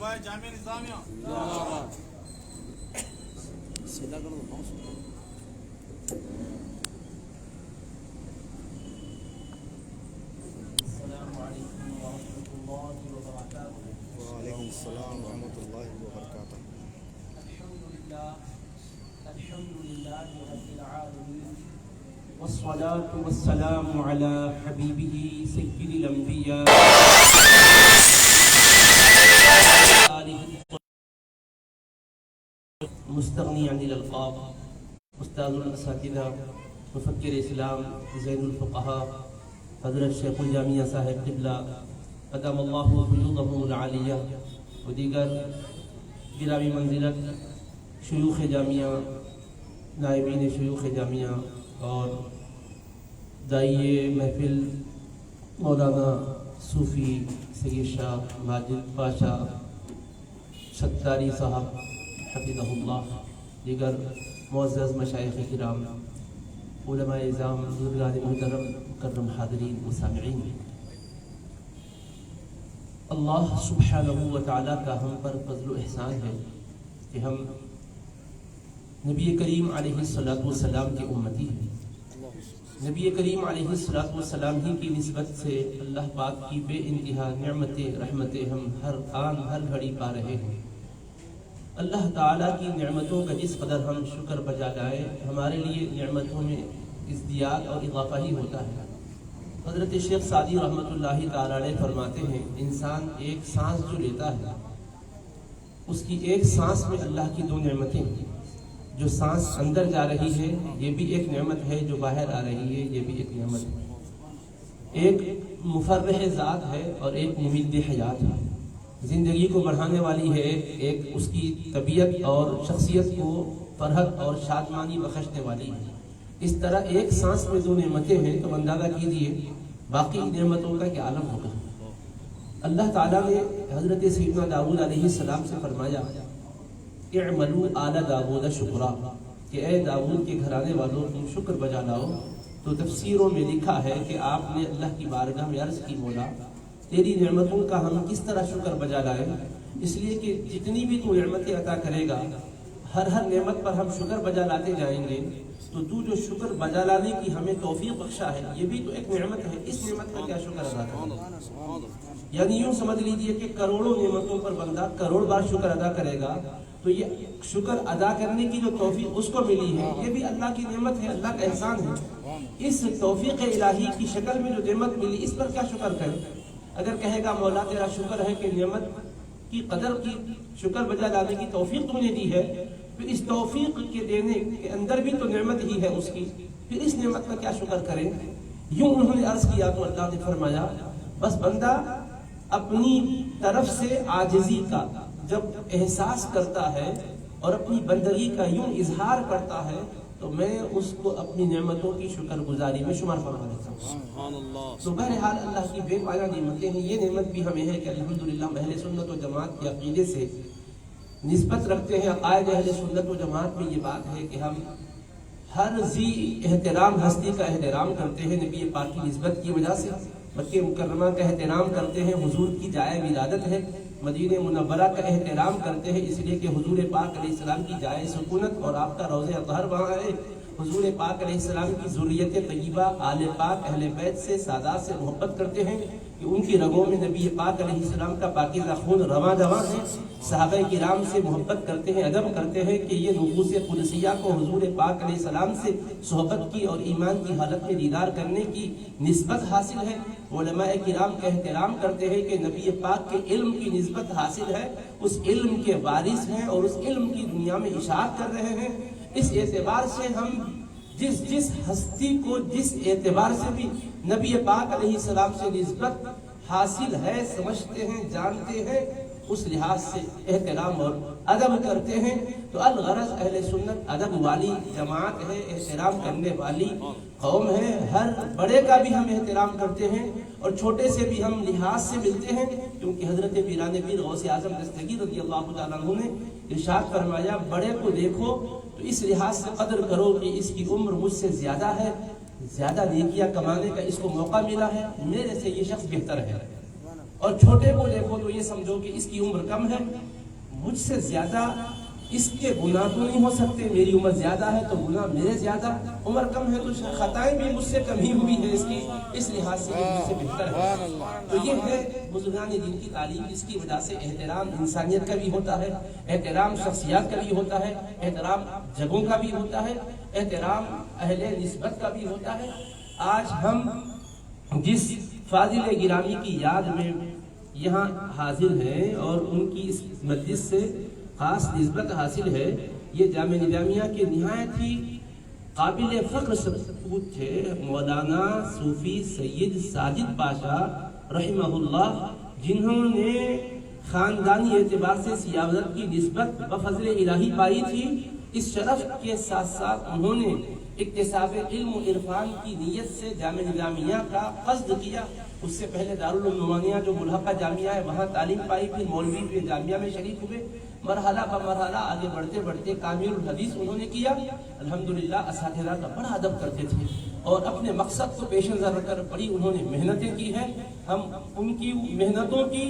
جامعہ نظامیہ سیدھا کر دو السلام علیکم ورحمۃ اللہ وبرکاتہ. وعلیکم السلام ورحمۃ اللہ وبرکاتہ. الحمد للہ رب العالمین والصلاة والسلام على حبیبہ سید الانبیاء مستغنی عن الالقاب. استاذ الاساتذہ مفکر اسلام زین الفقہاء حضرت شیخ الجامعہ صاحب قبلہ قدم اللہ فیوضہم العالیہ و دیگر گرامی منزلت شیوخ جامعہ، نائبین شیوخ جامعہ اور داعیے محفل مولانا صوفی سید شاہ ماجد پاشا ستاری صاحب حفظہ اللہ، دیگر معزز مشائخ کرام، علماء اعظام، بزرگان محترم، مکرم حاضرین و سامعین، اللہ سبحانہ و تعالیٰ کا ہم پر فضل و احسان ہے کہ ہم نبی کریم علیہ السلام کے امتی ہیں. نبی کریم علیہ السلام ہی کی نسبت سے اللہ پاک کی بے انتہا نعمتیں رحمتیں ہم ہر آن ہر گھڑی پا رہے ہیں. اللہ تعالیٰ کی نعمتوں کا جس قدر ہم شکر بجا لائیں ہمارے لیے نعمتوں میں ازدیاد اور اضافہ ہی ہوتا ہے. حضرت شیخ سعدی رحمۃ اللہ تعالیٰ علیہ فرماتے ہیں انسان ایک سانس جو لیتا ہے اس کی ایک سانس میں اللہ کی دو نعمتیں ہیں. جو سانس اندر جا رہی ہے یہ بھی ایک نعمت ہے، جو باہر آ رہی ہے یہ بھی ایک نعمت ہے. ایک مفرح ذات ہے اور ایک ممید حیات ہے. زندگی کو بڑھانے والی ہے، ایک اس کی طبیعت اور شخصیت کو فرحت اور شادمانی بخشنے والی ہے. اس طرح ایک سانس میں دو نعمتیں ہیں تو اندازہ کیجیے باقی نعمتوں کا کیا عالم ہوگا. اللہ تعالیٰ نے حضرت سیدنا داؤد علیہ السلام سے فرمایا اعملوا آل داؤد شکرا، کہ اے داؤد کے گھرانے والوں تم شکر بجا لاؤ. تو تفسیروں میں لکھا ہے کہ آپ نے اللہ کی بارگاہ میں عرض کی مولا تیری نعمتوں کا ہم کس طرح شکر بجا لائیں، اس لیے کہ جتنی بھی تو نعمتیں عطا کرے گا ہر نعمت پر ہم شکر بجا لاتے جائیں گے تو جو شکر بجا لانے کی ہمیں توفیق بخشا ہے یہ بھی تو ایک نعمت ہے. اس نعمت کا کیا شکر ادا کریں؟ یعنی یوں سمجھ لیجئے کہ کروڑوں نعمتوں پر بندہ کروڑ بار شکر ادا کرے گا تو یہ شکر ادا کرنے کی جو توفیق اس کو ملی ہے یہ بھی اللہ کی نعمت ہے، اللہ کا احسان ہے. اس توفیق الہی کی شکل میں جو نعمت ملی اس پر کیا شکر کریں؟ اگر کہے گا مولا تیرا شکر ہے کہ نعمت کی قدر کی شکر بجا لانے کی توفیق تو نے دی ہے، پھر اس توفیق کے دینے کے اندر بھی تو نعمت ہی ہے اس کی، پھر اس نعمت کا کیا شکر کریں؟ یوں انہوں نے عرض کیا تو اللہ نے فرمایا بس بندہ اپنی طرف سے عاجزی کا جب احساس کرتا ہے اور اپنی بندگی کا یوں اظہار کرتا ہے تو میں اس کو اپنی نعمتوں کی شکر گزاری میں شمار فرما دیتا ہوں. تو بہرحال اللہ کی بے پایہ نعمتیں ہیں. یہ نعمت بھی ہمیں ہے کہ الحمدللہ اہل سنت و جماعت کے عقیدے سے نسبت رکھتے ہیں. عقائد اہل سنت و جماعت میں یہ بات ہے کہ ہم ہر ذی احترام ہستی کا احترام کرتے ہیں نبی پاک کی نسبت کی وجہ سے. مکہ مکرمہ کا احترام کرتے ہیں، حضور کی جائے ولادت ہے. مدینہ منورہ کا احترام کرتے ہیں اس لیے کہ حضور پاک علیہ السلام کی جائے سکونت اور آپ کا روضہ اطہر وہاں ہے. حضور پاک علیہ السلام کی ذریت طیبہ آل پاک اہل بیت سے سادات سے محبت کرتے ہیں کہ ان کی رگوں میں نبی پاک علیہ السلام کا پاکیزہ خون رواں دواں ہے. صحابہ کرام سے محبت کرتے ہیں، ادب کرتے ہیں کہ یہ نفوس قدسیہ کو حضور پاک علیہ السلام سے صحبت کی اور ایمان کی حالت میں دیدار کرنے کی نسبت حاصل ہے. علماء کرام کا احترام کرتے ہیں کہ نبی پاک کے علم کی نسبت حاصل ہے، اس علم کے وارث ہیں اور اس علم کی دنیا میں اشاعت کر رہے ہیں. اس اعتبار سے ہم جس ہستی کو جس اعتبار سے بھی نبی پاک علیہ السلام سے نسبت حاصل ہے سمجھتے ہیں جانتے ہیں اس لحاظ سے احترام اور ادب کرتے ہیں. تو الغرض اہل سنت ادب والی جماعت ہے، احترام کرنے والی قوم ہے. ہر بڑے کا بھی ہم احترام کرتے ہیں اور چھوٹے سے بھی ہم لحاظ سے ملتے ہیں کیونکہ حضرت پیران پیر غوث اعظم دستگیر رضی اللہ تعالیٰ عنہ نے ارشاد فرمایا بڑے کو دیکھو تو اس لحاظ سے قدر کرو کہ اس کی عمر مجھ سے زیادہ ہے، زیادہ نیکیاں کمانے کا اس کو موقع ملا ہے، میرے سے یہ شخص بہتر ہے. اور چھوٹے کو دیکھو تو یہ سمجھو کہ اس کی عمر کم ہے، مجھ سے زیادہ اس کے گناہ تو نہیں ہو سکتے، میری عمر زیادہ ہے تو گناہ میرے زیادہ، عمر کم ہے تو خطائیں بھی مجھ سے کم ہی ہوئی ہے اس کی، اس لحاظ سے یہ مجھ سے بہتر ہے۔ تو یہ ہے بزرگان دین کی تعلیم، جس کی وجہ سے احترام انسانیت کا بھی ہوتا ہے، احترام شخصیات کا بھی ہوتا ہے، احترام جگہوں کا بھی ہوتا ہے، احترام اہل نسبت کا بھی ہوتا ہے۔ آج ہم جس فاضل گرامی کی یاد میں یہاں حاضر ہیں اور ان کی اس مجلس سے خاص نسبت حاصل ہے، یہ جامعہ نظامیہ کے نہایت ہی قابل فخر سپوت تھے مولانا صوفی سید ساجد پاشا رحمہ اللہ، جنہوں نے خاندانی اعتبار سے سیاست کی نسبت بفضل الہی پائی تھی۔ اس شرف کے ساتھ ساتھ انہوں نے اکتساب علم و عرفان کی نیت سے جامعہ نظامیہ کا قصد کیا۔ اس سے پہلے دارالعلوم نعمانیہ جو ملحقہ جامعہ ہے وہاں تعلیم پائی، پھر مولوی پھر جامعہ میں شریک ہوئے، مرحلہ بمرحلہ آگے بڑھتے بڑھتے کامل الحدیث انہوں نے کیا۔ الحمدللہ اساتذہ کا بڑا ادب کرتے تھے اور اپنے مقصد کو پیش نظر رکھ کر بڑی انہوں نے محنتیں کی ہیں۔ ہم ان کی محنتوں کی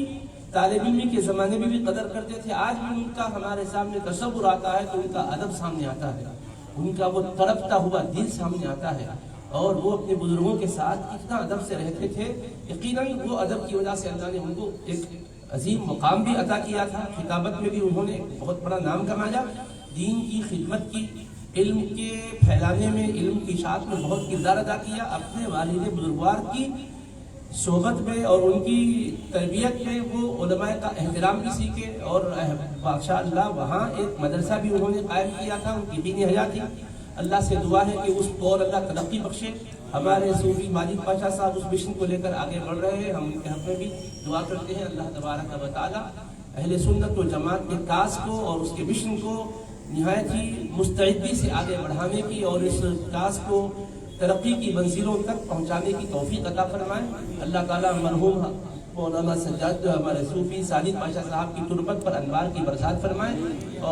طالب علمی کے زمانے میں بھی قدر کرتے تھے، آج بھی ان کا ہمارے سامنے تصور آتا ہے تو ان کا ادب سامنے آتا ہے، ان کا وہ تڑپتا ہوا دل سامنے آتا ہے، اور وہ اپنے بزرگوں کے ساتھ کتنا ادب سے رہتے تھے۔ یقیناً وہ ادب کی وجہ سے اللہ نے ان کو ایک عظیم مقام بھی عطا کیا تھا، خطابت میں بھی انہوں نے بہت بڑا نام کمایا، دین کی خدمت کی، علم کے پھیلانے میں، علم کی اشاعت میں بہت کردار ادا کیا۔ اپنے والد بزرگوار کی صحبت میں اور ان کی تربیت میں وہ علماء کا احترام بھی سیکھے، اور ماشاء اللہ وہاں ایک مدرسہ بھی انہوں نے قائم کیا تھا، ان کی دینی حیات تھی۔ اللہ سے دعا ہے کہ اس کو اور اللہ ترقی بخشے۔ ہمارے صوفی ماجد پاشا صاحب اس مشن کو لے کر آگے بڑھ رہے ہیں، ہم ان کے حق میں بھی دعا کرتے ہیں۔ اللہ تبارک و تعالی اہل سنت و جماعت کے کاز کو اور اس کے مشن کو نہایت ہی مستعدی سے آگے بڑھانے کی اور اس کاز کو ترقی کی منزلوں تک پہنچانے کی توفیق عطا فرمائے۔ اللہ تعالیٰ مرحوم مولانا سجاد ہمارے صوفی ساجد پاشا صاحب کی تربت پر انوار کی برسات فرمائے،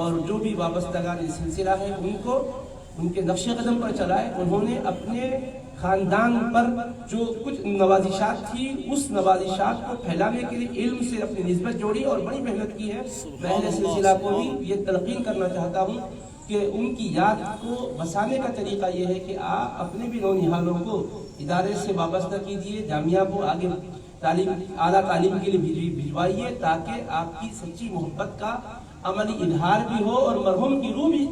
اور جو بھی وابستگان سلسلہ ہے ان کو ان کے نقش قدم پر چلائے۔ انہوں نے اپنے خاندان پر جو کچھ نوازشات تھی اس نوازشات کو پھیلانے کے لیے علم سے اپنی نسبت جوڑی اور بڑی محنت کی ہے۔ میں اہل سلسلہ کو بھی یہ تلقین کرنا چاہتا ہوں کہ ان کی یاد کو بسانے کا طریقہ یہ ہے کہ آپ اپنے بھی نونہالوں کو ادارے سے وابستہ کیجیے، جامعہ کو آگے اعلیٰ تعلیم کے لیے بھجوائیے، تاکہ آپ کی سچی محبت کا عملی اظہار بھی ہو اور مرحوم کی روح بھی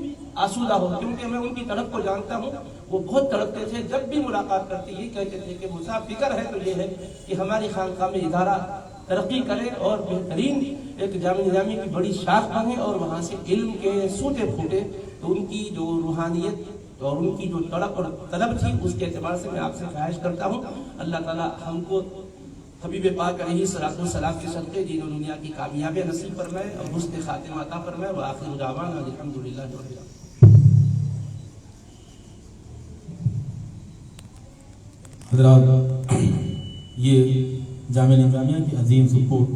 آسودہ ہو، کیونکہ میں ان کی تڑپ کو جانتا ہوں۔ وہ بہت تڑپتے تھے، جب بھی ملاقات کرتے یہ کہتے تھے کہ مصعب فکر ہے تو یہ ہے کہ ہماری خانقاہ میں ادارہ ترقی کرے اور بہترین ایک جامعہ نظامیہ کی بڑی شاخ بنے اور وہاں سے علم کے سوتے پھوٹے۔ تو ان کی جو روحانیت اور ان کی جو تڑپ اور طلب تھی اس کے اعتبار سے میں آپ سے خواہش کرتا ہوں اللہ تعالیٰ ہم کو حبیب پاک علیہ الصلوۃ والسلام کے صدقے دین و دنیا کی کامیابی نصیب فرمائے اور حسن خاتمہ عطا فرمائے۔ وآخر دعوانا الحمدللہ رب العالمین۔ حضرات، یہ جامعہ نظامیہ کی عظیم سپورٹ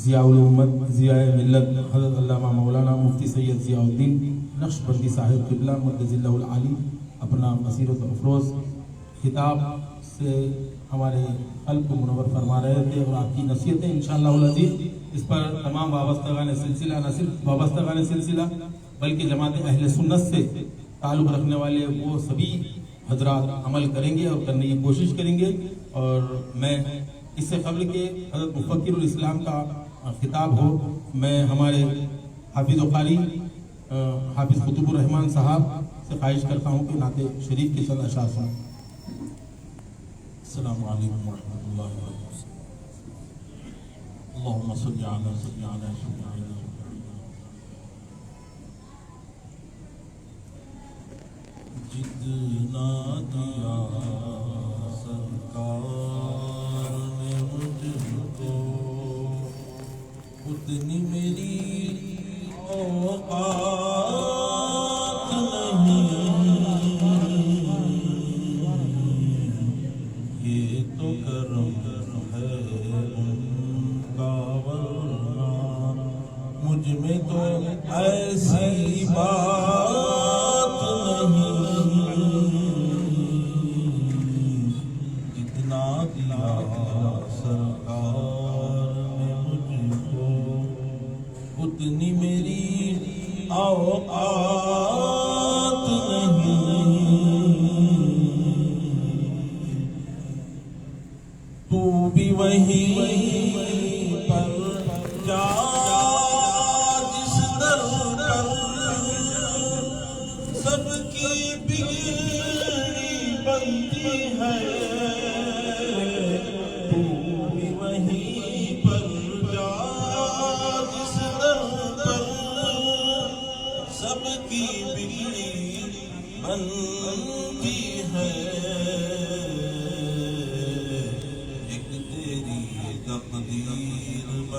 ضیاء الامت ضیاء ملت حضرت علامہ مولانا مفتی سید ضیاء الدین نقشبندی صاحب قبلہ مقدس اللہ العالی اپنا بصیرت و افروز خطاب سے ہمارے قلب کو منور فرما رہے تھے، اور آپ کی نصیحتیں انشاءاللہ العزیز اس پر تمام وابستگان سلسلہ، نہ صرف وابستگان سلسلہ بلکہ جماعت اہل سنت سے تعلق رکھنے والے وہ سبھی حضرات عمل کریں گے اور کرنے کی کوشش کریں گے۔ اور میں اس سے قبل کہ حضرت مفکر الاسلام کا خطاب ہو، میں ہمارے حافظ و قاری حافظ قطب الرحمان صاحب سے خواہش کرتا ہوں کہ نعت شریف کے چند اشعار سنائیں۔ السلام علیکم ورحمۃ اللہ وبرکاتہ۔ اللہم صلی علی سیدنا جتنا دیا سرکار نے مجھ کو اتنی میری اوقات نہیں، یہ تو کرم ہے ان کا، ورنہ مجھ میں تو ایسی بات نہیں۔ جتنا دیا سرکار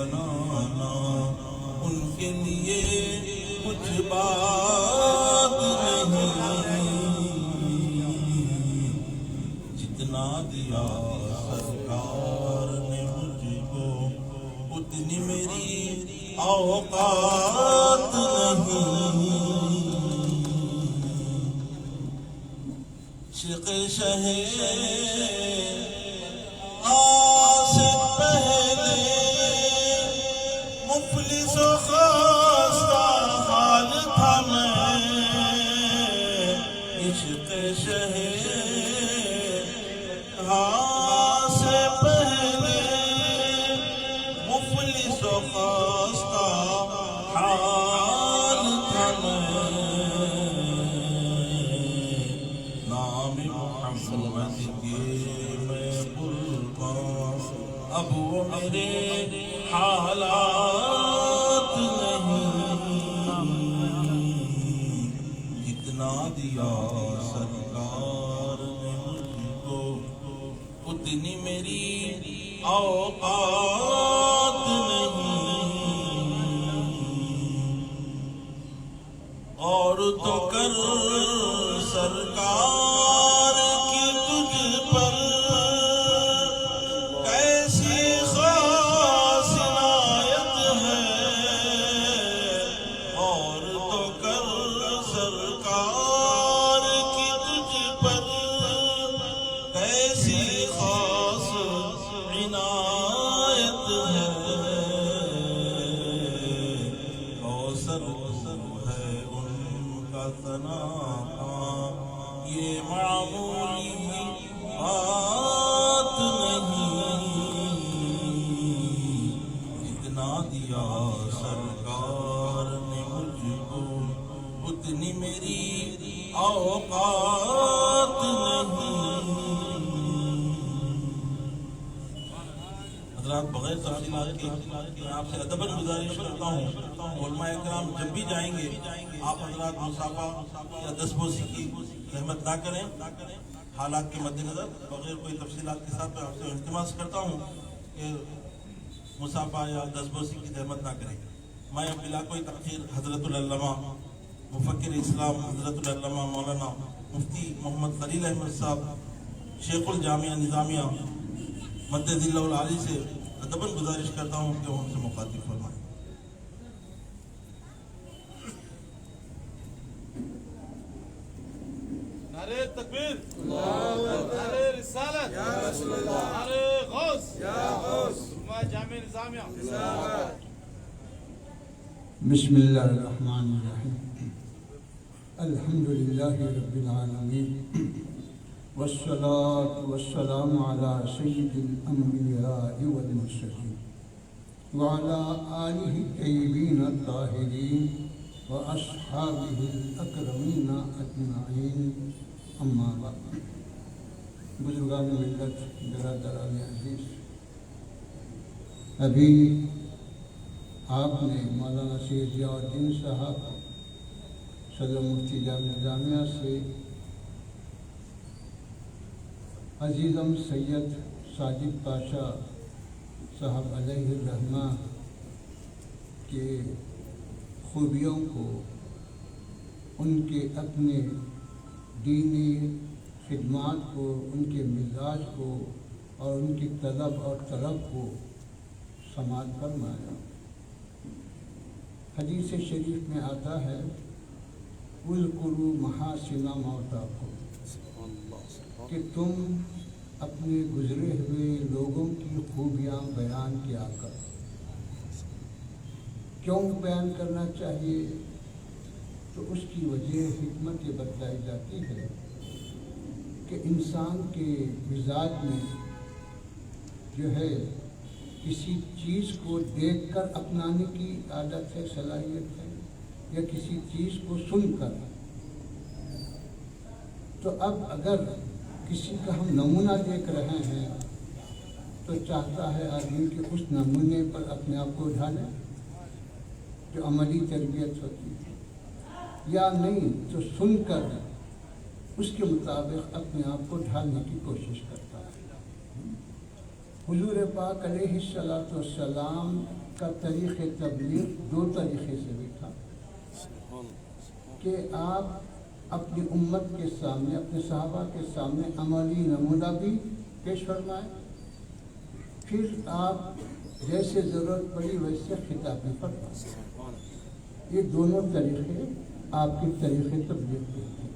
بنانا، ان کے لیے کچھ بات نہیں، جتنا دیا سرکار نے مجھ کو اتنی میری اوقات نہیں، عشق شہر سے پہلے مفلس و خستہ حال تھا میں، عشق شہر سے پہلے مفلس و خستہ حال تھا میں، نام محمد کے میں قربان، اب وہ میرے حالات نہیں، جتنا دیا سرکار نے مجھ کو اتنی میری اوقات نہیں، اور تو کر سرکار کی تجھ پر کیسی خاص عنایت ہے، اور تو کر سرکار کی تجھ پر کیسی خاص عنایت ہے، کوثر ہے ان کا ثنا، یہ معمولی بات نہیں، جتنا دیا سرکار نے مجھ کو اتنی میری اوقات نہیں۔ حضرات بغیر تفصیلات کے میں آپ سے ادباً گزارش کرتا ہوں، علماء اکرام جب بھی جائیں گے آپ حضرات مصافحہ یا دستبوسی کی زحمت نہ کریں، حالات کے مد نظر بغیر کوئی تفصیلات کے ساتھ میں آپ سے التماس کرتا ہوں کہ مصافحہ یا دستبوسی کی زحمت نہ کریں۔ میں بلا کوئی تاخیر حضرت العلامہ مفکر اسلام حضرت العلامہ مولانا مفتی محمد خلیل احمد صاحب شیخ الجامعہ نظامیہ مدد اللہ العالی سے ادباً گزارش کرتا ہوں کہ وہ ہم سے مخاطب فرمائیں۔ نعرہ تکبیر، نعرہ رسالت، نعرہ غوث، علماء جامع نظامیہ۔ بسم اللہ الرحمن الرحیم، الحمد للہ رب العالمین، والصلاة والسلام على سید الانبیاء والمرسلین وعلى آلہ الطیبین الطاہرین واصحابہ الاکرمین اجمعین، اما بعد۔ بزرگان ملت، برادران عزیز، ابھی آپ نے مولانا سید ضیاء الدین صاحب صدر مفتی جامعہ نظامیہ سے عزیزم سید ساجد پاشا صاحب علیہ الرحمہ کے خوبیوں کو، ان کے اپنے دینی خدمات کو، ان کے مزاج کو اور ان کی طلب اور طلب کو سماعت فرمایا۔ حدیث شریف میں آتا ہے اذکروا محاسن موتاکم، کہ تم اپنے گزرے ہوئے لوگوں کی خوبیاں بیان کیا کرو۔ کیوں بیان کرنا چاہیے؟ تو اس کی وجہ حکمت یہ بتلائی جاتی ہے کہ انسان کے مزاج میں جو ہے کسی چیز کو دیکھ کر اپنانے کی عادت ہے، صلاحیت ہے، یا کسی چیز کو سن کر۔ تو اب اگر کسی کا ہم نمونہ دیکھ رہے ہیں تو چاہتا ہے آدمی کہ اس نمونے پر اپنے آپ کو ڈھالیں، جو عملی تربیت ہوتی ہے، یا نہیں تو سن کر اس کے مطابق اپنے آپ کو ڈھالنے کی کوشش کرتا ہے۔ حضور پاک علیہ السلام کا طریق تبلیغ دو طریقے سے بھی تھا کہ آپ اپنی امت کے سامنے، اپنے صحابہ کے سامنے عملی نمونہ بھی پیش فرمائیں، پھر آپ جیسے ضرورت پڑی ویسے خطاب بھی فرمائیں۔ یہ دونوں طریقے آپ کے طریقے تبلیغ کے ہیں۔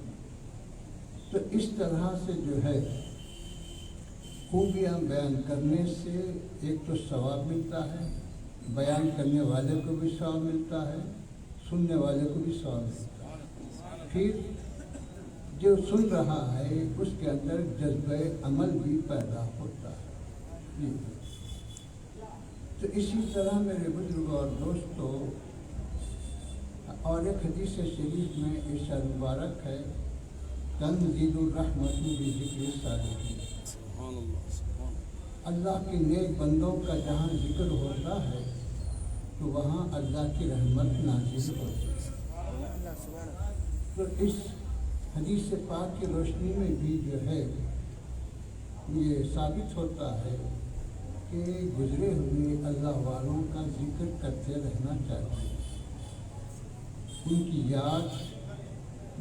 تو اس طرح سے جو ہے خوبیاں بیان کرنے سے ایک تو ثواب ملتا ہے، بیان کرنے والے کو بھی ثواب ملتا ہے، سننے والے کو بھی ثواب ملتا ہے، پھر جو سن رہا ہے اس کے اندر جذبہ عمل بھی پیدا ہوتا ہے۔ تو اسی طرح میرے بزرگ اور دوستو، اور ایک حدیث شریف میں ارشاد مبارک ہے، تنزل الرحمت بذکر الصالحین، اللہ کے نیک بندوں کا جہاں ذکر ہوتا ہے تو وہاں اللہ کی رحمت نازل ہوتی ہے۔ تو اس حدیث پاک کی روشنی میں بھی جو ہے یہ ثابت ہوتا ہے کہ گزرے ہوئے اللہ والوں کا ذکر کرتے رہنا چاہیے، ان کی یاد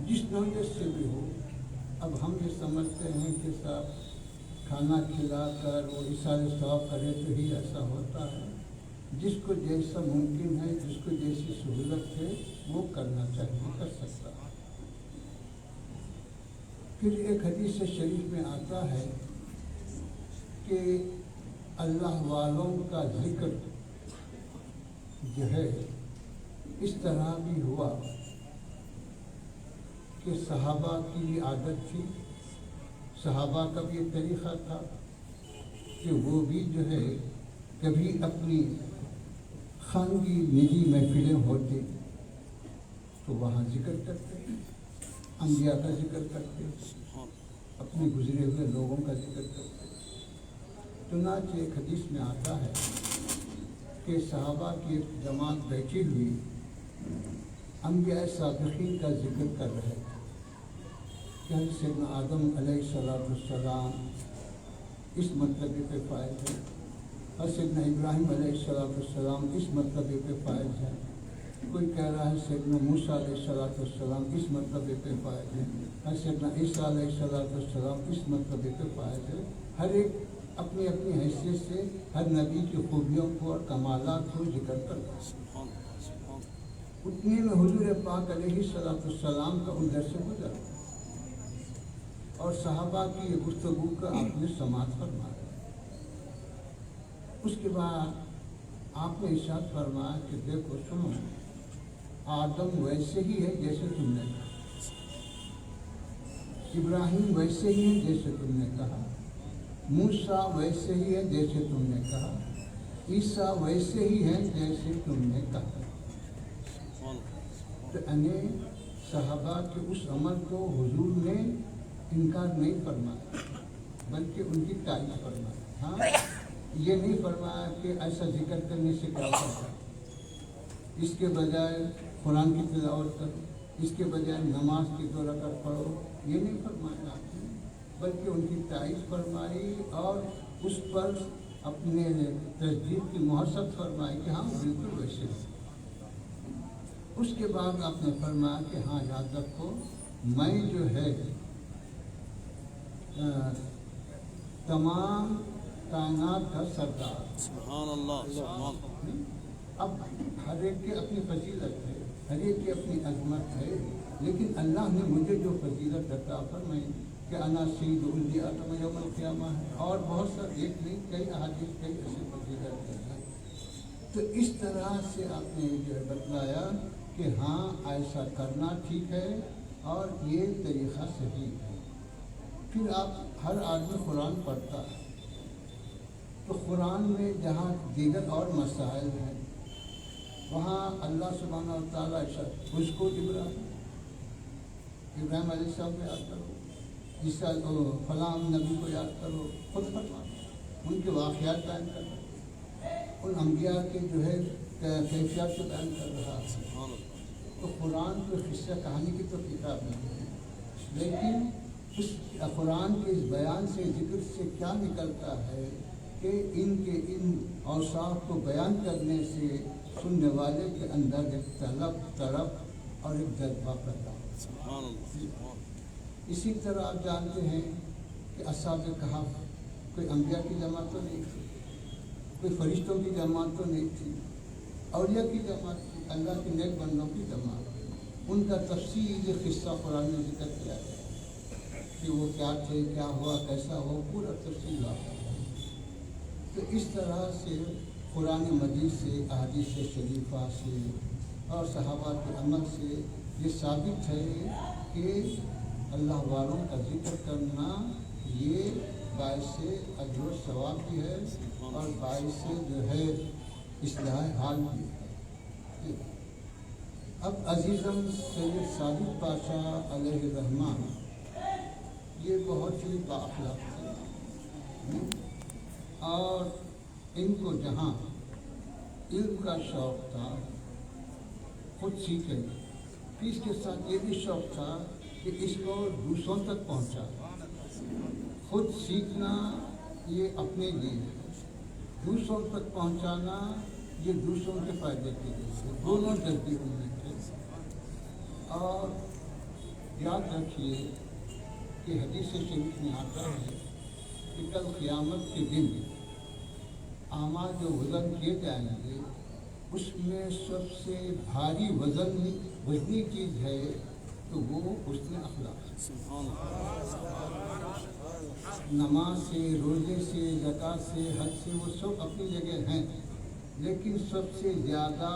جس نوعیت سے بھی ہو۔ اب ہم یہ سمجھتے ہیں کہ صاحب کھانا کھلا کر وہ اثار ثواب کرے تو ہی ایسا ہوتا ہے، جس کو جیسا ممکن ہے، جس کو جیسی سہولت ہے وہ کرنا چاہیے، کر سکتا ہے۔ پھر ایک حدیث شریف میں آتا ہے کہ اللہ والوں کا ذکر جو ہے اس طرح بھی ہوا کہ صحابہ کی یہ عادت تھی، صحابہ کا بھی ایک طریقہ تھا کہ وہ بھی جو ہے کبھی اپنی خانگی نجی محفلیں ہوتی تو وہاں ذکر کرتے، انبیاء کا ذکر کرتے، اپنے گزرے ہوئے لوگوں کا ذکر کرتے۔ چنانچہ ایک حدیث میں آتا ہے کہ صحابہ کی ایک جماعت بیٹھی ہوئی انبیاء سابقین کا ذکر کر رہے تھے کہ سیدنا آدم علیہ السلام اس مرتبے پہ فائز ہے، اور سیدنا ابراہیم علیہ السلام اس مرتبے پہ فائز ہے، کوئی کہہ رہا ہے سیدنا موسیٰ علیہ السلام اس مرتبے پہ فائز ہے، اور سیدنا عیسیٰ علیہ السلام اس مرتبے پہ فائز ہے۔ ہر ایک اپنی اپنی حیثیت سے ہر نبی کی خوبیوں کو اور کمالات کو ذکر کرتا ہے۔ اتنے میں حضور پاک علیہ السلام کا ادھر سے گزرا اور صحابہ کی یہ گفتگو کا آپ نے سماعت فرمایا۔ اس کے بعد آپ نے ارشاد فرمایا کہ دیکھو سنو، آدم ویسے ہی ہے جیسے تم نے کہا، ابراہیم ویسے ہی ہے جیسے تم نے کہا، موسیٰ ویسے ہی ہے جیسے تم نے کہا، عیسیٰ ویسے ہی ہے جیسے تم نے کہا۔ تو انہیں صحابہ کے اس عمل کو حضور نے انکار نہیں فرمایا بلکہ ان کی تعریف فرمایا۔ ہاں یہ نہیں فرمایا کہ ایسا ذکر کرنے سے کیا ہوتا، اس کے بجائے قرآن کی تلاوت کرو، اس کے بجائے نماز کی 2 رکعت پڑھو، یہ نہیں فرمایا آپ نے، بلکہ ان کی تعریف فرمائی اور اس پر اپنے تصدیق کی مہر فرمائی کہ ہاں بالکل ویسے ہی۔ اس کے بعد آپ نے فرمایا کہ ہاں یاد رکھو، میں جو ہے تمام کائنات کا سردار۔ سبحان اللہ، سبحان اللہ۔ اب ہر ایک کی اپنی فضیلت ہے، ہر ایک کی اپنی عظمت ہے، لیکن اللہ نے مجھے جو فضیلت عطا فرمائی کہ انا سید ولد آدم یوم القیامہ ہے، اور بہت سارے ایک نہیں کئی احادیث کئی ایسے فضیلت ہیں۔ تو اس طرح سے آپ نے جو بتلایا کہ ہاں ایسا کرنا ٹھیک ہے اور یہ طریقہ صحیح ہے۔ پھر آپ ہر آدمی قرآن پڑھتا ہے تو قرآن میں جہاں دیگر اور مسائل ہیں وہاں اللہ سبحانہ و تعالیٰ اس کو ابراہیم علیہ السلام کو یاد کرو، جس کا فلاں نبی کو یاد کرو، خود فرما ان کے واقعات بیان کر رہا، ان انبیاء کے جو ہے کیفیات کو بیان کر رہا۔ تو قرآن کو قصہ کہانی کی تو کتاب نہیں ہے، لیکن اس قرآن کے اس بیان سے ذکر سے کیا نکلتا ہے کہ ان کے ان اوصاف کو بیان کرنے سے سننے والے کے اندر ایک طرب اور ایک جذبہ پیدا ہوتا سبحان اللہ ہے۔ اسی طرح آپ جانتے ہیں کہ اصحاب کہف کوئی انبیاء کی جماعت تو نہیں تھی، کوئی فرشتوں کی جماعت تو نہیں تھی، اولیاء کی جماعت تھی، اللہ کے نیک بندوں کی جماعت۔ ان کا تفصیلی قصہ قرآن میں ذکر کیا ہے کہ وہ کیا تھے، کیا ہوا، کیسا ہو، پورا تفصیل آتا ہے۔ تو اس طرح سے قرآن مجید سے، احادیث شریفہ سے اور صحابہ کے عمل سے یہ ثابت ہے کہ اللہ والوں کا ذکر کرنا یہ باعث اجر و ثواب بھی ہے اور باعث جو ہے اصلاح حال بھی ہے۔ اب عزیزم سید صادق پاشا علیہ الرحمٰن یہ بہت ہی بااخلاق تھے اور ان کو جہاں علم کا شوق تھا خود سیکھیں، پھر اس کے ساتھ یہ بھی شوق تھا کہ اس کو دوسروں تک پہنچا۔ خود سیکھنا یہ اپنے لیے، دوسروں تک پہنچانا یہ دوسروں کے فائدے کے لیے، دونوں جذبے ہونے تھے۔ اور یاد رکھیے کہ حدیث شریف میں آتا ہے کہ کل قیامت کے دن اعمال جو وزن کیے جائیں گے اس میں سب سے بھاری وزنی چیز ہے تو وہ حسن اخلاق ہے۔ سبحان اللہ نماز سے، روزے سے، زکوٰۃ سے، حج سے وہ سب اپنی جگہ ہیں، لیکن سب سے زیادہ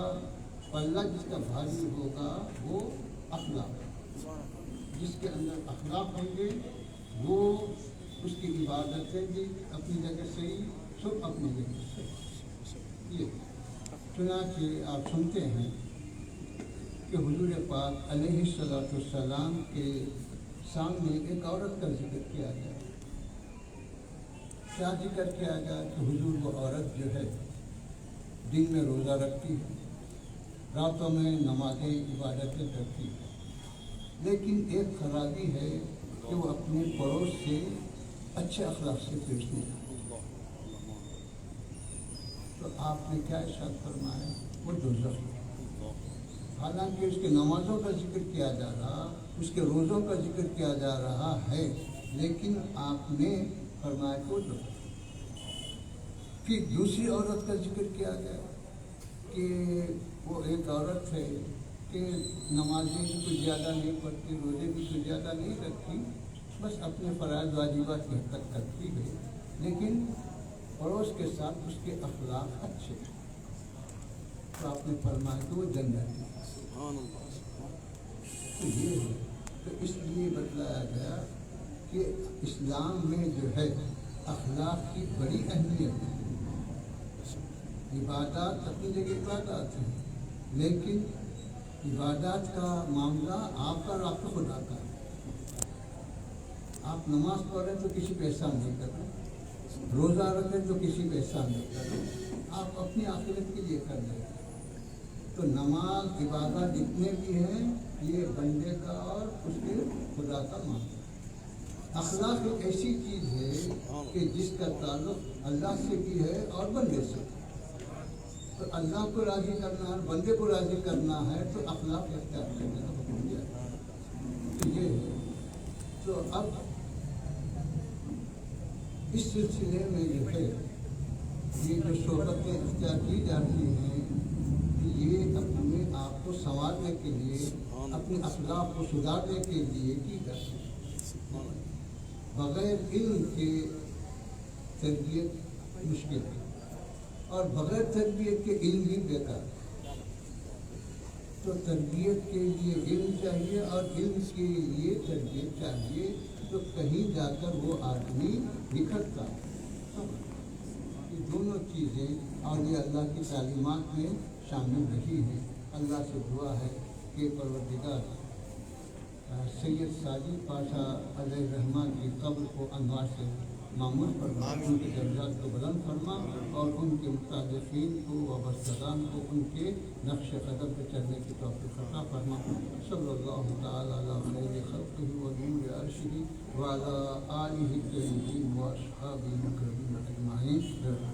پلہ جس کا بھاری ہوگا وہ اخلاق ہے۔ جس کے اندر اخلاق ہوں گے وہ اس کی عبادتیں بھی اپنی جگہ صحیح، سب اپنی جگہ صحیح۔ یہ چنانچہ آپ سنتے ہیں کہ حضور پاک علیہ السلام کے سامنے ایک عورت کا ذکر کیا گیا۔ کیا ذکر کیا گیا کہ حضور وہ عورت جو ہے دن میں روزہ رکھتی ہے، راتوں میں نمازیں عبادتیں کرتی ہے، لیکن ایک خرابی ہے کہ وہ اپنے پڑوس سے اچھے اخلاق سے پیش نہیں آتی۔ تو آپ نے کیا ارشاد فرمایا؟ وہ دوزخ ہے۔ حالانکہ اس کے نمازوں کا ذکر کیا جا رہا، اس کے روزوں کا ذکر کیا جا رہا ہے، لیکن آپ نے فرمایا کہ وہ دوزخ ہے۔ پھر دوسری عورت کا ذکر کیا گیا کہ وہ ایک عورت ہے کہ نمازیں بھی کچھ زیادہ نہیں پڑھتی، روزے بھی کچھ زیادہ نہیں رکھتی، بس اپنے فرائض واجبات کی حد تک کرتی ہے، لیکن پڑوس کے ساتھ اس کے اخلاق اچھے ہیں۔ تو آپ نے فرمایا کہ وہ جنتی ہے۔ سبحان اللہ تو یہ ہے، تو اس لیے بتلایا گیا کہ اسلام میں جو ہے اخلاق کی بڑی اہمیت ہے۔ عبادات اپنی جگہ عبادات ہیں، لیکن عبادات کا معاملہ آپ کا اور آپ کے خدا کا ہے۔ آپ نماز پڑھ رہے ہیں تو کسی پہ احسان نہیں کر رہے، روزہ رکھ رہے ہیں تو کسی پہ احسان نہیں کر رہے، آپ اپنی آخرت کے لیے کر رہے ہیں۔ تو نماز عبادت جتنے بھی ہیں یہ بندے کا اور اس کے خدا کا معاملہ ہے۔ اخلاق ایک ایسی چیز ہے کہ جس کا تعلق اللہ سے بھی ہے اور بندے سے۔ تو اللہ کو راضی کرنا ہے، بندے کو راضی کرنا ہے تو اخلاق اختیار کرنے کا حکم دیا ہے۔ تو یہ ہے۔ تو اب اس سلسلے میں جو ہے یہ جو صحبتیں اختیار کی جاتی ہیں یہ اپنے آپ کو سنوارنے کے لیے، اپنے اخلاق کو سدھارنے کے لیے کی جاتی ہے۔ بغیر علم کے تربیت مشکل ہے اور بغیر تربیت کے علم بھی بیکار ہے۔ تو تربیت کے لیے علم چاہیے اور علم کے لیے تربیت چاہیے، تو کہیں جا کر وہ آدمی نکھرتا ہے۔ یہ دونوں چیزیں اولیاء اللہ کی تعلیمات میں شامل رہی ہیں۔ اللہ سے دعا ہے کہ پروردگار سید صادق پاشا علیہ الرحمٰن کی قبر کو انوار سے معمول فرما، ان کے درجات کو بلند فرما اور ان کے متعلقین کو وابستگان کو ان کے نقش قدم پہ چلنے کی توفیق عطا فرما۔ صلی اللہ تعالیٰ علی خیر خلقہ و نور عرشہ وعلی آلہ الطیبین و اصحابہ المکرمین اجمعین۔ فرمائیں.